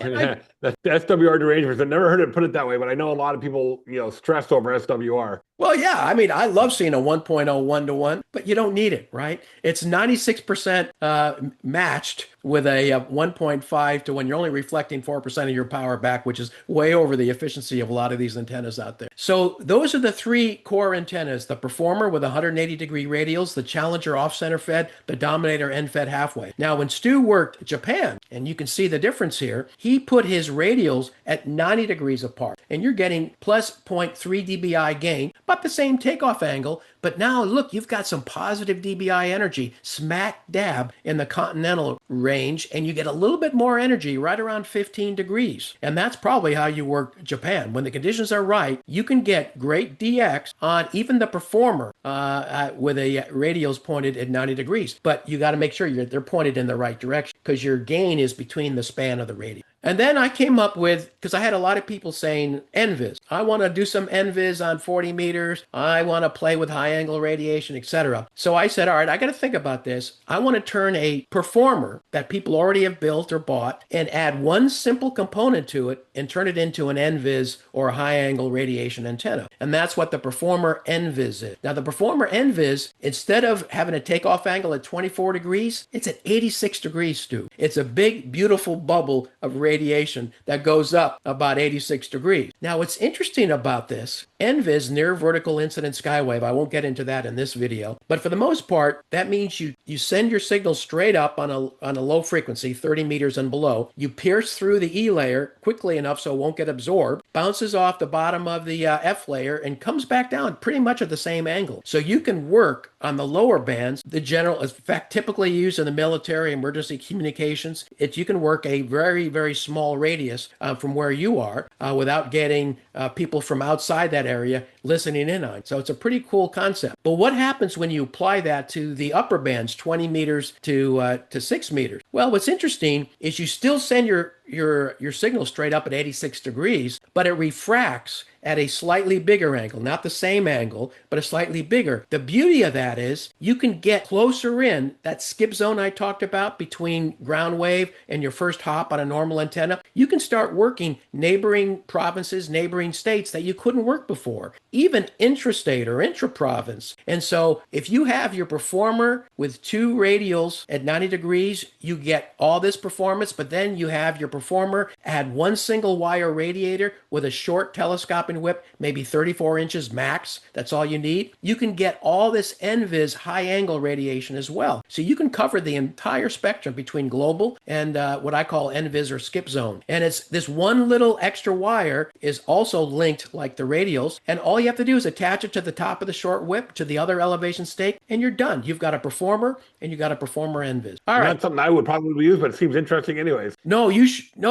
the SWR derangement, I've never heard it put it that way, but I know a lot of people, stress over SWR. Well, yeah, I mean, I love seeing a 1.0 1-to-1, but you don't need it, right? It's 96% matched with a 1.5 to 1. You're only reflecting 4% of your power back, which is way over the efficiency of a lot of these antennas out there. So those are the three core antennas: the Performer with 180-degree radials, the Challenger off-center fed, the Dominator end-fed halfway. Now, when Stu worked Japan, and you can see the difference here, he put his radials at 90 degrees apart, and you're getting plus 0.3 dBi gain, about the same takeoff angle. But now look, you've got some positive dBi energy smack dab in the continental range, and you get a little bit more energy right around 15 degrees. And that's probably how you work Japan. When the conditions are right, you can get great DX on even the Performer with a radials pointed at 90 degrees. But you got to make sure they're pointed in the right direction, because your gain is between the span of the radius. And then I came up with, because I had a lot of people saying NVIS. I want to do some NVIS on 40 meters. I want to play with high angle radiation, etc. So I said, all right, I got to think about this. I want to turn a Performer that people already have built or bought and add one simple component to it and turn it into an NVIS or a high angle radiation antenna. And that's what the Performer NVIS is. Now, the Performer NVIS, instead of having a takeoff angle at 24 degrees, it's at 86 degrees, Stu. It's a big, beautiful bubble of radiation that goes up about 86 degrees. Now, what's interesting about this, NVIS, near vertical incident skywave, I won't get into that in this video, but for the most part, that means you send your signal straight up on a low frequency, 30 meters and below. You pierce through the E layer quickly enough so it won't get absorbed, bounces off the bottom of the F layer, and comes back down pretty much at the same angle. So you can work on the lower bands, the general, in fact, typically used in the military emergency communications. You can work a very, very small radius from where you are without getting people from outside that area listening in on. So it's a pretty cool concept. But what happens when you apply that to the upper bands, 20 meters to 6 meters? Well, what's interesting is you still send your signal straight up at 86 degrees, but it refracts at a slightly bigger angle, not the same angle, but a slightly bigger. The beauty of that is you can get closer in that skip zone I talked about between ground wave and your first hop on a normal antenna. You can start working neighboring provinces, neighboring states that you couldn't work before, even intrastate or intra-province. And so if you have your Performer with two radials at 90 degrees, you get all this performance, but then you have your Performer add one single wire radiator with a short telescoping whip, maybe 34 inches max. That's all you need. You can get all this NVIS high angle radiation as well. So you can cover the entire spectrum between global and what I call NVIS or skip zone. And it's this one little extra wire is also linked like the radials. And all you have to do is attach it to the top of the short whip to the other elevation stake, and you're done. You've got a Performer and you got a Performer NVIS. All right. Not something I would probably use, but it seems interesting anyways. No,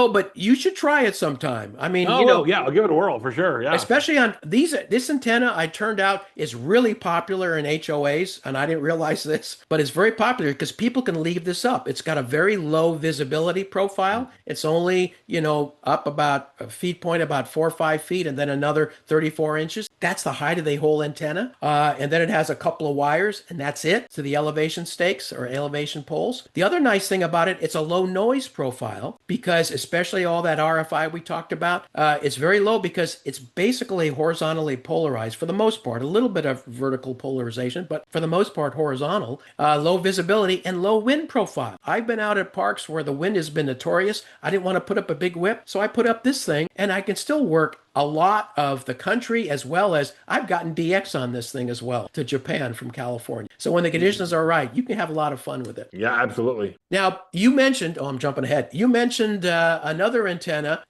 but you should try it sometime. I mean, yeah, I'll give it a whirl for sure. Yeah. Especially on this antenna, I turned out is really popular in HOAs, and I didn't realize this, but it's very popular because people can leave this up. It's got a very low visibility profile. It's only, up about a feet point, about 4 or 5 feet, and then another 34 inches. That's the height of the whole antenna. And then it has a couple of wires, and that's it to the elevation stakes or elevation poles. The other nice thing about it, it's a low noise profile, because especially all that RFI we talked about, it's very low because it's basically horizontally polarized for the most part, a little bit of vertical polarization, but for the most part horizontal, low visibility and low wind profile. I've been out at parks where the wind has been notorious. I didn't want to put up a big whip, so I put up this thing, and I can still work a lot of the country, as well as I've gotten DX on this thing as well to Japan from California. So when the conditions are right, you can have a lot of fun with it. Yeah, absolutely. Now, you mentioned, I'm jumping ahead. You mentioned another antenna,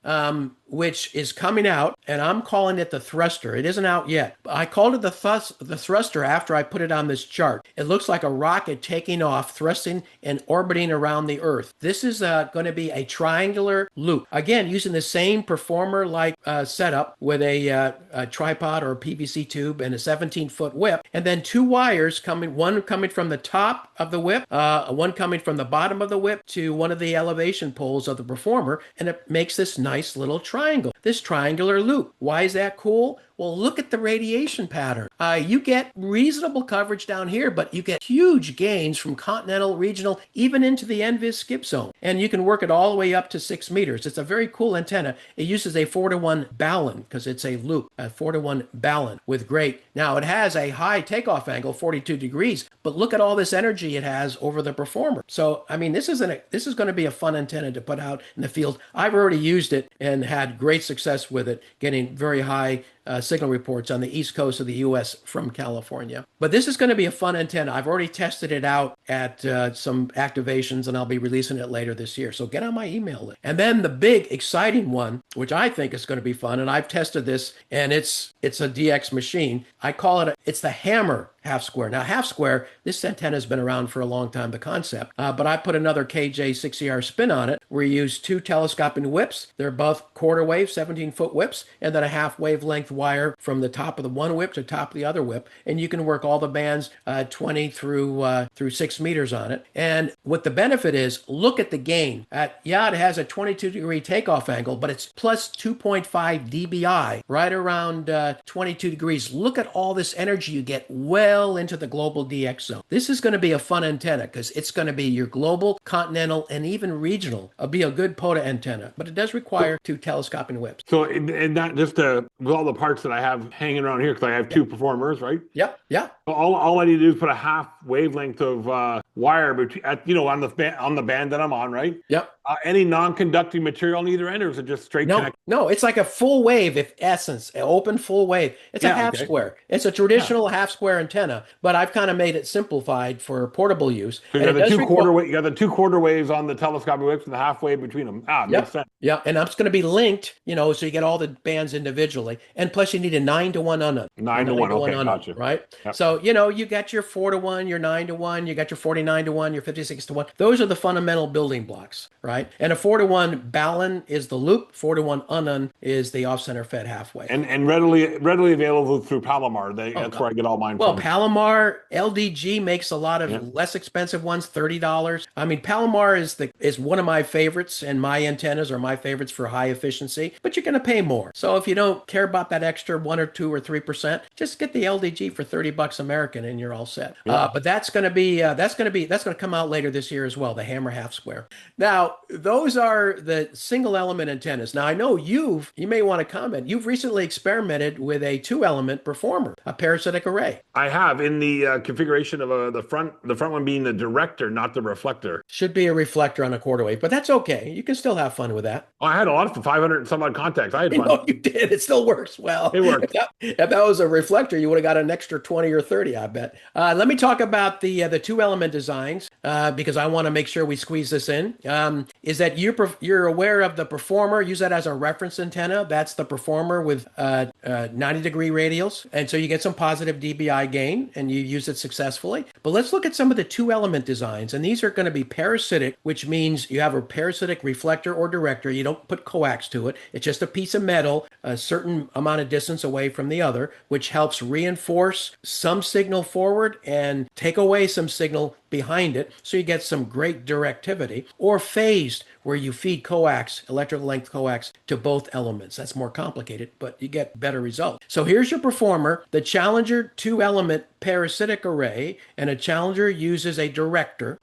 which is coming out, and I'm calling it the thruster. It isn't out yet. I called it the thruster after I put it on this chart. It looks like a rocket taking off, thrusting and orbiting around the Earth. This is going to be a triangular loop. Again, using the same Performer-like setup with a tripod or a PVC tube and a 17-foot whip, and then two wires one coming from the top of the whip, one coming from the bottom of the whip to one of the elevation poles of the Performer, and it makes this nice little triangle, this triangular loop. Why is that cool? Well, look at the radiation pattern. You get reasonable coverage down here, but you get huge gains from continental, regional, even into the NVIS skip zone. And you can work it all the way up to 6 meters. It's a very cool antenna. It uses a 4-to-1 balun because it's a loop, a 4-to-1 balun with great. Now, it has a high takeoff angle, 42 degrees, but look at all this energy it has over the performer. So, I mean, this is going to be a fun antenna to put out in the field. I've already used it and had great success with it, getting very high signal reports on the east coast of the U.S. from California. But this is going to be a fun antenna. I've already tested it out at some activations, and I'll be releasing it later this year. So get on my email list. And then the big, exciting one, which I think is going to be fun, and I've tested this, and it's a DX machine. I call it, it's the Hammer Halfsquare. Now, Halfsquare, this antenna has been around for a long time, the concept, but I put another KJ6ER spin on it. We use 2 telescoping whips. They're both quarter wave, 17-foot whips, and then a half wavelength wire from the top of the one whip to top of the other whip. And you can work all the bands 20 through 6 meters on it. And what the benefit is, look at the gain. It has a 22-degree takeoff angle, but it's plus 2.5 dBi, right around 22 degrees. Look at all this energy you get well into the global DX zone. This is going to be a fun antenna because it's going to be your global, continental, and even regional. It'll be a good POTA antenna, but it does require 2 telescoping whips. So, and not just with all the parts that I have hanging around here, because I have 2 performers, right? Yep. Yeah. All I need to do is put a half wavelength of wire between, on the band that I'm on, right? Yep. Any non-conducting material on either end, or is it just straight connect? No, it's like a full wave, if essence, an open full wave. It's a half square. It's a traditional half square antenna, but I've kind of made it simplified for portable use. So you got the 2 quarter waves on the telescopic whips and the half wave between them. Makes sense. Yeah, and that's going to be linked, so you get all the bands individually. And plus you need a 9-to-1 unknown. 9-to-1, okay, gotcha. Right? Yep. So, you got your 4-to-1, your 9-to-1, you got your 49-to-1, your 56-to-1. Those are the fundamental building blocks, right? And a 4-to-1 balun is the loop, 4-to-1 unknown is the off-center fed halfway. And readily available through Palomar. That's where I get all mine from. Well, Palomar, LDG makes a lot of less expensive ones, $30. I mean, Palomar is one of my favorites, and my antennas are my favorites for high efficiency, but you're going to pay more. So if you don't care about that extra 1 or 2 or 3%, just get the LDG for $30 American and you're all set. But that's going to come out later this year as well, the Hammer Halfsquare. Now, those are the single element antennas. Now, I know you may want to comment. You've recently experimented with a 2-element performer, a parasitic array. I have in the configuration of the front one being the director, not the reflector. Should be a reflector on a quarter wave, but that's okay. You can still have fun with that. I had a lot of 500 and some odd contacts. I had fun. No, you did. It still works well. It worked. If that was a reflector, you would have got an extra 20 or 30, I bet. Let me talk about the 2-element designs because I want to make sure we squeeze this in. Is that you're aware of the performer? Use that as a reference antenna. That's the performer with 90-degree radials. And so you get some positive dBi gain and you use it successfully. But let's look at some of the 2-element designs. And these are going to be parasitic, which means you have a parasitic reflector or director. You don't put coax to it. It's just a piece of metal, a certain amount of distance away from the other, which helps reinforce some signal forward and take away some signal behind it, so you get some great directivity. Or phased, where you feed coax, electrical length coax, to both elements. That's more complicated, but you get better results. So here's your performer, the Challenger 2-element parasitic array, and a Challenger uses a director.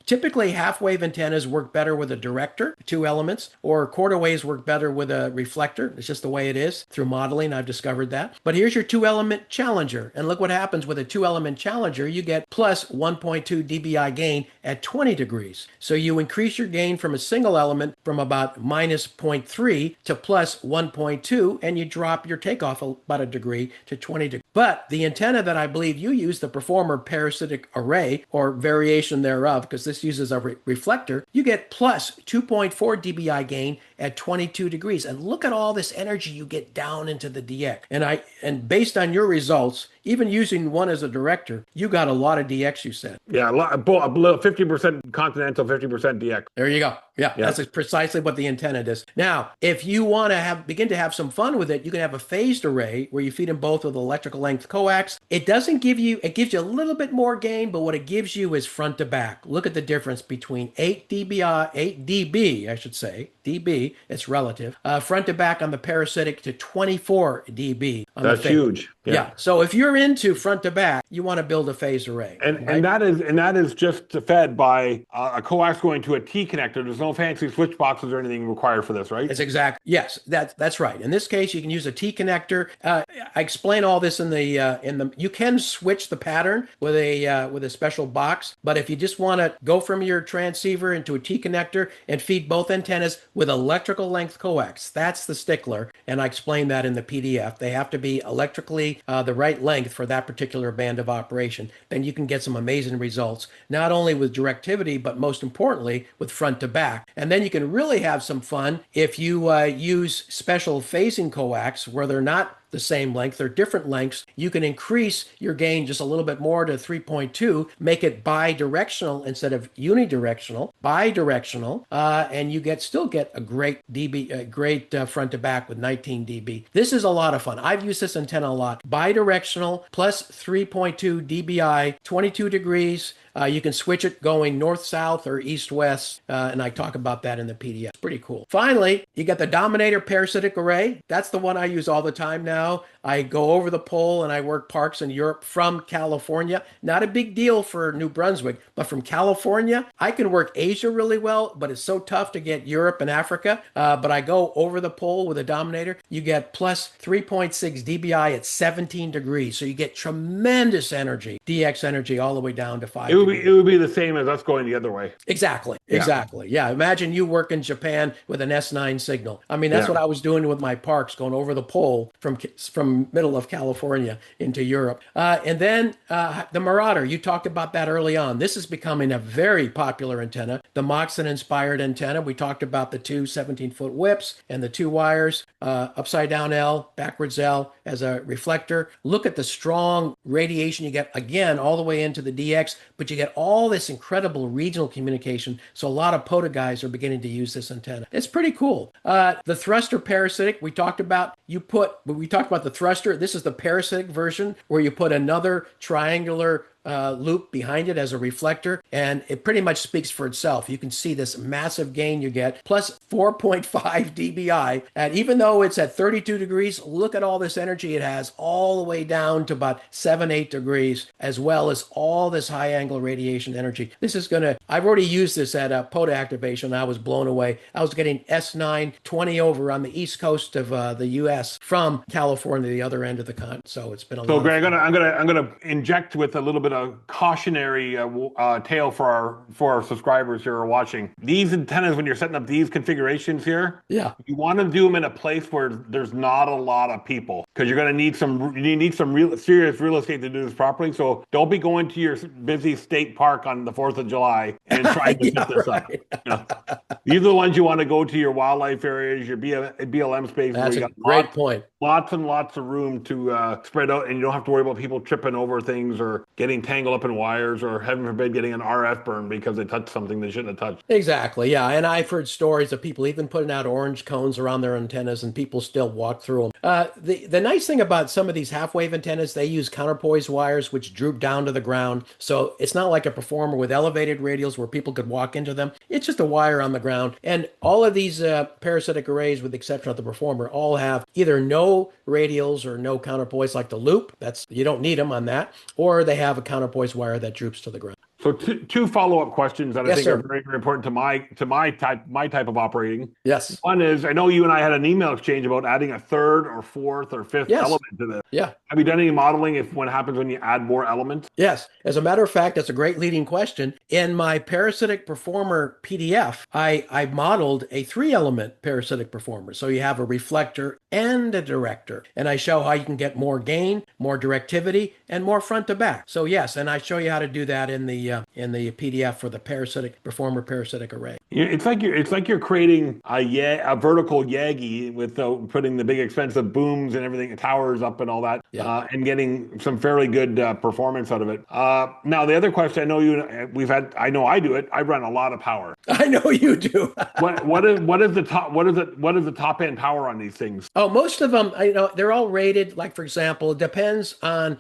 Typically half-wave antennas work better with a director, 2 elements, or quarter waves work better with a reflector. It's just the way it is. Through modeling, I've discovered that. But here's your 2-element Challenger, and look what happens with a 2-element Challenger. You get plus 1.2 dBi gain at 20 degrees. So you increase your gain from a single element from about minus 0.3 to plus 1.2, and you drop your takeoff about a degree to 20 degrees. But the antenna that I believe you use, the Performer parasitic array, or variation thereof, because this uses a reflector, you get plus 2.4 dBi gain at 22 degrees. And look at all this energy you get down into the DX. And based on your results, even using one as a director, you got a lot of DX, you said. Yeah, a lot, 50% continental, 50% DX. There you go. Yeah, that's precisely what the antenna does. Now, if you want to begin to have some fun with it, you can have a phased array where you feed them both with electrical length coax. It gives you a little bit more gain, but what it gives you is front to back. Look at the difference between 8 dB, I should say, dB, dB. It's relative. Front to back on the parasitic to 24 dB on That's the phase. huge. Yeah. So if you're into front to back, you want to build a phase array. And right? that is just fed by a coax going to a T connector. There's no fancy switch boxes or anything required for this, right? It's exact. Yes, that's right. In this case, you can use a T connector. I explain all this in the. You can switch the pattern with a special box, but if you just want to go from your transceiver into a T connector and feed both antennas with electrical length coax, that's the stickler. And I explain that in the PDF. They have to be electrically the right length for that particular band of operation. Then you can get some amazing results, not only with directivity, but most importantly with front to back. And then you can really have some fun if you use special phasing coax where they're not the same length, they're different lengths. You can increase your gain just a little bit more to 3.2, make it bidirectional instead of unidirectional, bidirectional, and you still get a great dB, great front to back with 19 dB. This is a lot of fun. I've used this antenna a lot. Bidirectional plus 3.2 dBi, 22 degrees. You can switch it going north-south or east-west, and I talk about that in the PDF. It's pretty cool. Finally, you got the Dominator Parasitic Array. That's the one I use all the time now. I go over the pole and I work parks in Europe from California. Not a big deal for New Brunswick, but from California, I can work Asia really well, but it's so tough to get Europe and Africa. But I go over the pole with a Dominator. You get plus 3.6 dBi at 17 degrees. So you get tremendous energy, DX energy, all the way down to 5 degrees. It would be the same as us going the other way. Exactly. Yeah. Imagine you work in Japan with an S9 signal. I mean, that's what I was doing with my parks, going over the pole from middle of California into Europe. And then the Marauder, you talked about that early on. This is becoming a very popular antenna. The Moxon inspired antenna. We talked about the two 17-foot whips and the two wires, upside down L, backwards L as a reflector. Look at the strong radiation you get, again, all the way into the DX, but you get all this incredible regional communication. So a lot of POTA guys are beginning to use this antenna. It's pretty cool. The thruster parasitic, we talked about the thruster. This is the parasitic version where you put another triangular loop behind it as a reflector, and it pretty much speaks for itself. You can see this massive gain you get, plus 4.5 dBi, and even though it's at 32 degrees, look at all this energy it has all the way down to about 7-8 degrees, as well as all this high angle radiation energy. This is I've already used this at a POTA activation. I was blown away. I was getting S9 20 over on the east coast of the US from California, the other end of the continent. So it's been a lot. So Greg, I'm gonna inject with a little bit a cautionary tale for our subscribers who are watching. These antennas, when you're setting up these configurations here, you want to do them in a place where there's not a lot of people, because you're going to need some real serious real estate to do this properly. So don't be going to your busy state park on the 4th of July and trying to set this up. These are the ones you want to go to your wildlife areas, your BLM space. That's where you a great point. Lots and lots of room to spread out, and you don't have to worry about people tripping over things or getting tangled up in wires, or heaven forbid getting an RF burn because they touched something they shouldn't have touched. Exactly, yeah. And I've heard stories of people even putting out orange cones around their antennas and people still walk through them. The nice thing about some of these half-wave antennas, they use counterpoise wires which droop down to the ground. So it's not like a performer with elevated radials where people could walk into them. It's just a wire on the ground. And all of these parasitic arrays, with the exception of the performer, all have either no radials or no counterpoise, like the loop. You don't need them on that. Or they have a counterpoise wire that droops to the ground. So two follow-up questions that I think are very, very important to my type of operating. Yes. One is, I know you and I had an email exchange about adding a third or fourth or fifth element to this. Yeah. Have you done any modeling what happens when you add more elements? Yes. As a matter of fact, that's a great leading question. In my parasitic performer PDF, I modeled a 3-element parasitic performer. So you have a reflector and a director. And I show how you can get more gain, more directivity, and more front to back. So yes, and I show you how to do that in the PDF for the parasitic performer parasitic array. Yeah, it's like you're creating a vertical Yagi with putting the big expensive booms and everything, towers up and all that, and getting some fairly good performance out of it. Now the other question, I know I do it. I run a lot of power. I know you do. what is the top end power on these things? Oh, most of them, they're all rated. Like, for example, it depends on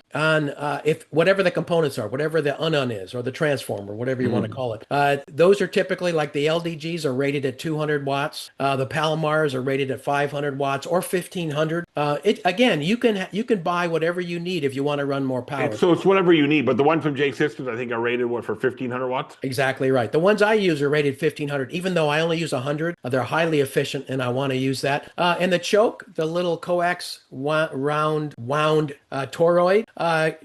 if whatever the components are, whatever the unknown is, or the transfer transformer, whatever you want to call it. Those are typically like the LDGs are rated at 200 watts. The Palomars are rated at 500 watts or 1500. Again, you can buy whatever you need if you want to run more power. So it's whatever you need, but the ones from J Systems, I think, are rated for 1500 watts? Exactly right. The ones I use are rated 1500, even though I only use 100. They're highly efficient, and I want to use that. And the choke, the little coax wound toroid,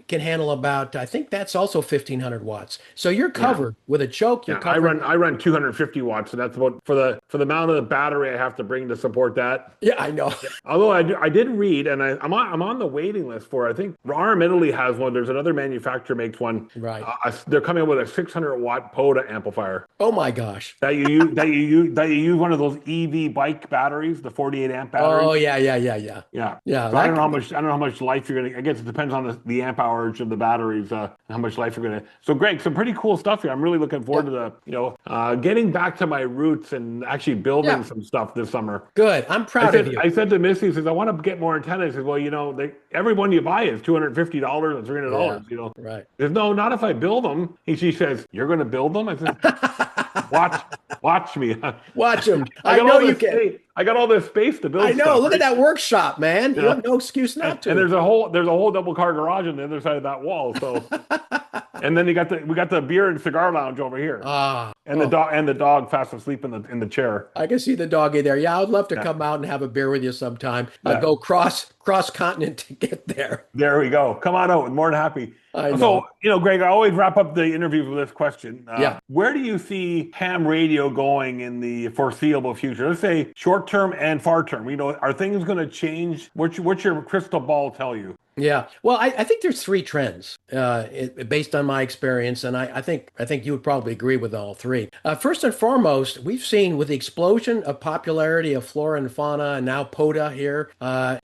can handle about, I think that's also 1500 watts. So you're covered with a choke. You're covered. I run 250 watts, so that's about for the amount of the battery I have to bring to support that. Yeah, I know. Although I did read, and I'm on the waiting list for, I think RM Italy has one. There's another manufacturer makes one. Right. They're coming up with a 600 watt POTA amplifier. Oh my gosh. That you use one of those EV bike batteries, the 48 amp batteries. Oh yeah. Yeah. So I don't know how much life you're gonna. I guess it depends on the amp hourage of the batteries, how much life you're gonna. So Greg, some pretty cool stuff here. I'm really looking forward to getting back to my roots and actually building some stuff this summer. Good. I'm proud of you. I said to Missy, says I want to get more antennas. She says, well, every one you buy is $250 or $300. Right. Says, no, not if I build them. And she says, you're going to build them? I said, watch me. Watch them. I know you can. I got all this space to build. I know. Stuff, Look at that workshop, man. You have no excuse not to. And there's a whole double car garage on the other side of that wall. So, and then we got the beer and cigar lounge over here. The dog fast asleep in the chair. I can see the doggy there. Yeah, I would love to come out and have a beer with you sometime. Go cross continent to get there. There we go. Come on out. More than happy. I know. So, Greg, I always wrap up the interviews with this question. Where do you see ham radio going in the foreseeable future? Let's say short term and far term. Are things going to change? What's your crystal ball tell you? Yeah. Well, I think there's three trends based on my experience, and I think you would probably agree with all three. First and foremost, we've seen with the explosion of popularity of flora and fauna, and now POTA here,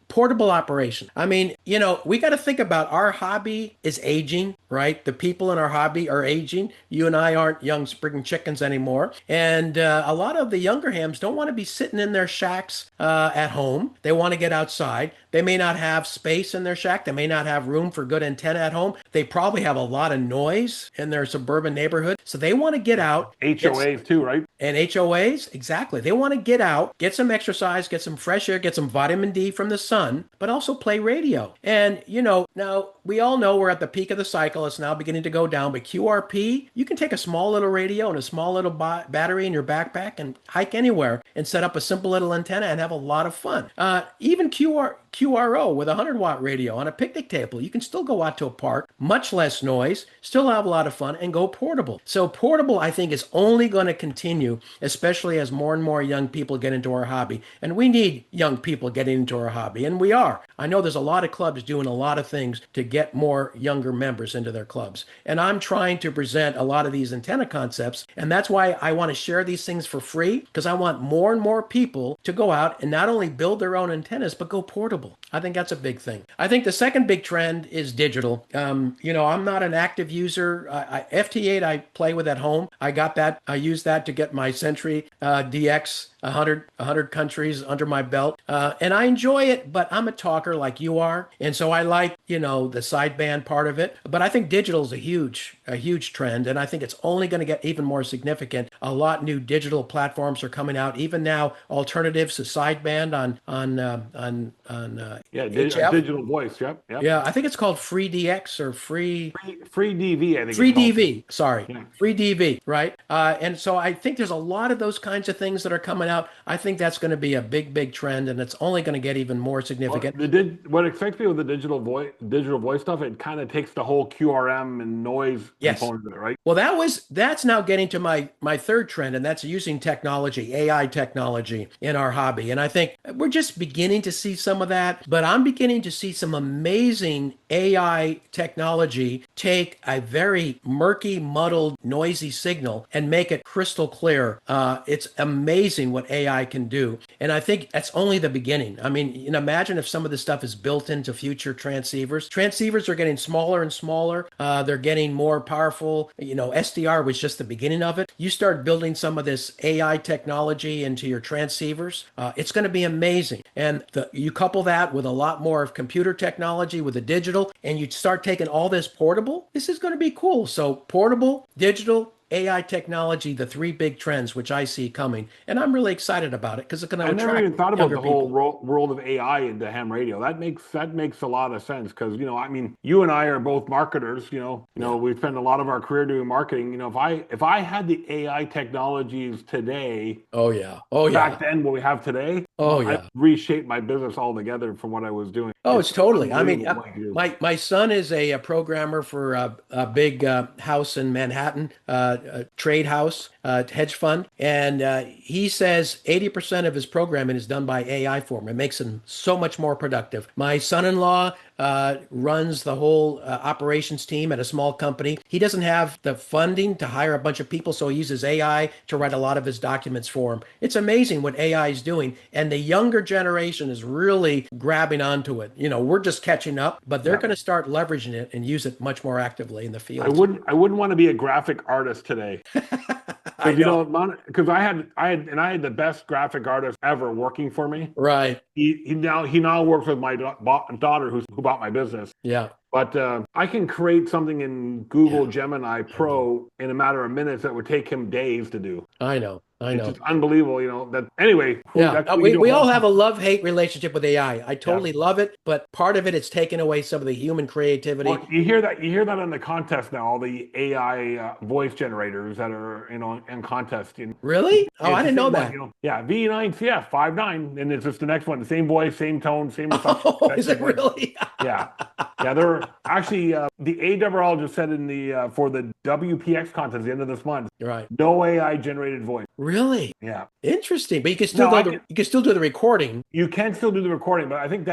portable operation. I mean, we got to think about our hobby is aging, right? The people in our hobby are aging. You and I aren't young spring chickens anymore, and a lot of the younger hams don't want to be sitting in their shacks at home. They want to get outside. They may not have space in their shack. They may not have room for good antenna at home. They probably have a lot of noise in their suburban neighborhood. So they want to get out. HOAs too, right? And HOAs, exactly. They want to get out, get some exercise, get some fresh air, get some vitamin D from the sun, but also play radio. And, now we all know we're at the peak of the cycle. It's now beginning to go down. But QRP, you can take a small little radio and a small little battery in your backpack and hike anywhere and set up a simple little antenna and have a lot of fun. Even QRO with a 100-watt radio on a picnic table. You can still go out to a park, much less noise, still have a lot of fun, and go portable. So portable, I think, is only going to continue, especially as more and more young people get into our hobby. And we need young people getting into our hobby, and we are. I know there's a lot of clubs doing a lot of things to get more younger members into their clubs. And I'm trying to present a lot of these antenna concepts, and that's why I want to share these things for free, because I want more and more people to go out and not only build their own antennas, but go portable. I think that's a big thing. I think the second big trend is digital. I'm not an active user. FT8 I play with at home. I use that to get my Sentry DX 100 countries under my belt. And I enjoy it, but I'm a talker like you are. And so I like, the sideband part of it. But I think digital is a huge trend. And I think it's only going to get even more significant. A lot new digital platforms are coming out. Even now, alternatives to sideband on HF. Digital voice. Yep. Yeah, I think it's called Free DX or Free DV. I think Free DV. Sorry, yeah. Free DV. Right. And so I think there's a lot of those kinds of things that are coming out. I think that's going to be a big trend, and it's only going to get even more significant. What excites me with the digital voice stuff, it kind of takes the whole QRM and noise component of it, right? Well, that's now getting to my third trend, and that's using technology, AI technology in our hobby. And I think we're just beginning to see some of that, but I'm beginning to see some amazing AI technology take a very murky, muddled, noisy signal and make it crystal clear. It's amazing what what AI can do. And I think that's only the beginning. I mean, imagine if some of this stuff is built into future transceivers. Transceivers are getting smaller and smaller. They're getting more powerful. SDR was just the beginning of it. You start building some of this AI technology into your transceivers, it's going to be amazing. And you couple that with a lot more of computer technology with the digital, and you start taking all this portable. This is going to be cool. So portable, digital, AI technology, the three big trends which I see coming, and I'm really excited about it because it's going to attract. I never even thought about the whole people. world of AI into ham radio. That makes a lot of sense because I mean, you and I are both marketers. We spend a lot of our career doing marketing. If I had the AI technologies today, back then what we have today, I'd reshape my business altogether from what I was doing. It's totally. I mean, my son is a programmer for a big house in Manhattan. Trade house, hedge fund. And he says 80% of his programming is done by AI for him. It makes him so much more productive. My son-in-law runs the whole operations team at a small company. He doesn't have the funding to hire a bunch of people, so he uses AI to write a lot of his documents for him. It's amazing what AI is doing. And the younger generation is really grabbing onto it. We're just catching up, but they're going to start leveraging it and use it much more actively in the field. I wouldn't want to be a graphic artist today. Because I had the best graphic artist ever working for me. Right. He now works with my daughter who bought my business. Yeah. But I can create something in Google Gemini Pro in a matter of minutes that would take him days to do. I know. It's just unbelievable, that anyway. Yeah, we all have a love-hate relationship with AI. I totally love it, but part of it's taken away some of the human creativity. Well, you hear that in the contest now, all the AI voice generators that are in contest. Really? I didn't know that. V9CF 5.9, and it's just the next one, the same voice, same tone, same reception. Oh, is it really? Yeah. They're actually the ARRL just said in the for the WPX contest at the end of this month. Right. No AI generated voice. Really? Yeah. Interesting. But you can still you can still do the recording. You can still do the recording, but I think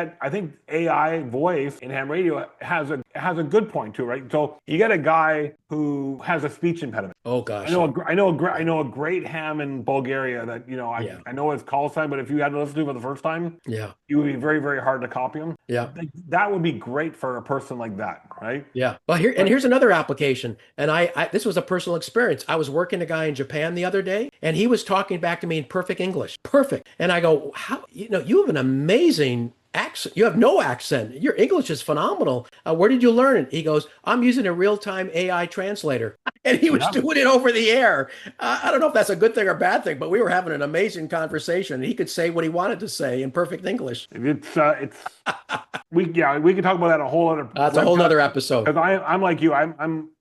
AI voice in ham radio has a good point too, right? So you get a guy who has a speech impediment. Oh gosh. I know a great ham in Bulgaria that I know his call sign, but if you had to listen to him for the first time, it would be very, very hard to copy him. Yeah. That would be great for a person like that, right? Yeah. Well, here's another application. And this was a personal experience. I was working a guy in Japan the other day, and he was talking back to me in perfect English. Perfect. And I go, how, you have an amazing accent. You have no accent. Your English is phenomenal. Where did you learn it? He goes, I'm using a real-time AI translator. And he was doing it over the air. I don't know if that's a good thing or bad thing, but we were having an amazing conversation. He could say what he wanted to say in perfect English. We could talk about that a whole other. That's a whole other episode. Because I'm like you.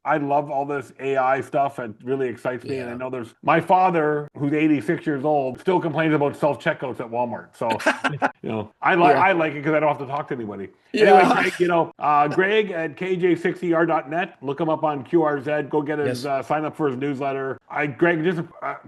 I love all this AI stuff. It really excites me. And I know my father, who's 86 years old, still complains about self-checkouts at Walmart. So, I like it because I don't have to talk to anybody. Yeah. Anyway, Greg at KJ6ER.net. Look him up on QRZ. Go get his sign up for his newsletter. Greg, just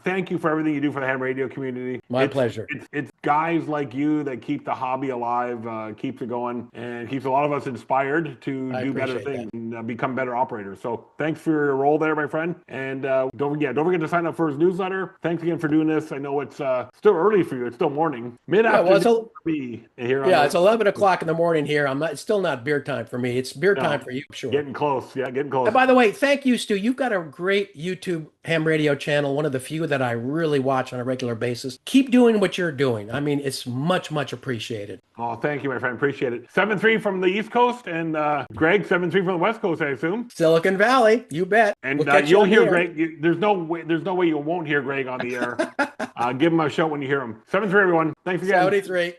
thank you for everything you do for the ham radio community. My pleasure. It's guys like you that keep the hobby alive, keeps it going, and keeps a lot of us inspired to do better things and become better operators. So thanks for your role there, my friend. And don't forget to sign up for his newsletter. Thanks again for doing this. I know it's still early for you. It's still morning. Mid-afternoon for me here. It's 11 o'clock in the morning here. It's still not beer time for me. It's beer time for you, I'm sure. Getting close. Yeah, getting close. And by the way, thank you, Stu. You've got a great YouTube ham radio channel, one of the few that I really watch on a regular basis. Keep doing what you're doing. I mean, it's much, much appreciated. Oh, thank you, my friend. Appreciate it. 7-3 from the East Coast, and Greg, 7-3 from the West Coast, I assume. Silicon Valley, you bet. And you'll hear Greg. There's no way you won't hear Greg on the air. Give him a shout when you hear him. 7-3, everyone. Thanks again. 73.